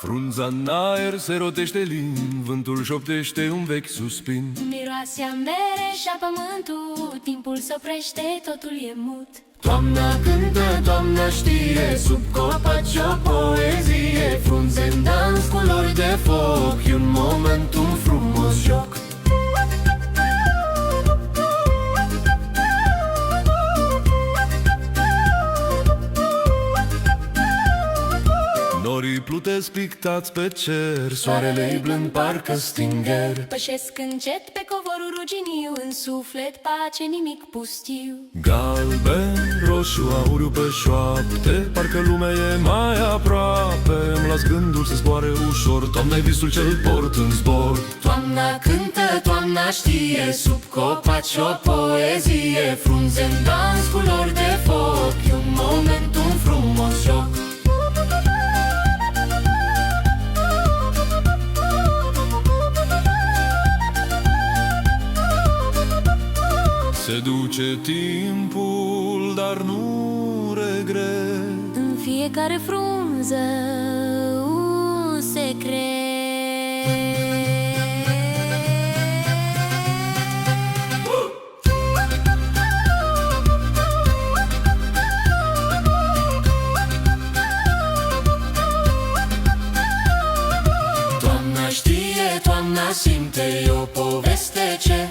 Frunza în aer se rotește lin, vântul șoptește un vechi suspin. Miroase a mere și-a pământul, timpul se oprește, totul e mut. Toamna cântă, toamna știe, sub copaci o poezie. Frunze în dans, culori de foc, e un moment, un frumos joc. Norii plutesc pictați pe cer, soarele-i blând parcă stinger. Pășesc încet pe covorul ruginiu, în suflet pace, nimic pustiu. Galben, roșu, auriu pe șoapte, parcă lumea e mai aproape. Îmi las gândul să zboare ușor, toamna-i visul ce-l port în zbor. Toamna cântă, toamna știe, sub copaci o poezie. Frunze în dans, culori de foc, e un moment, un frumos joc. Se duce timpul, dar nu regret. În fiecare frunză un secret. Toamna știe, toamna simte, e o poveste ce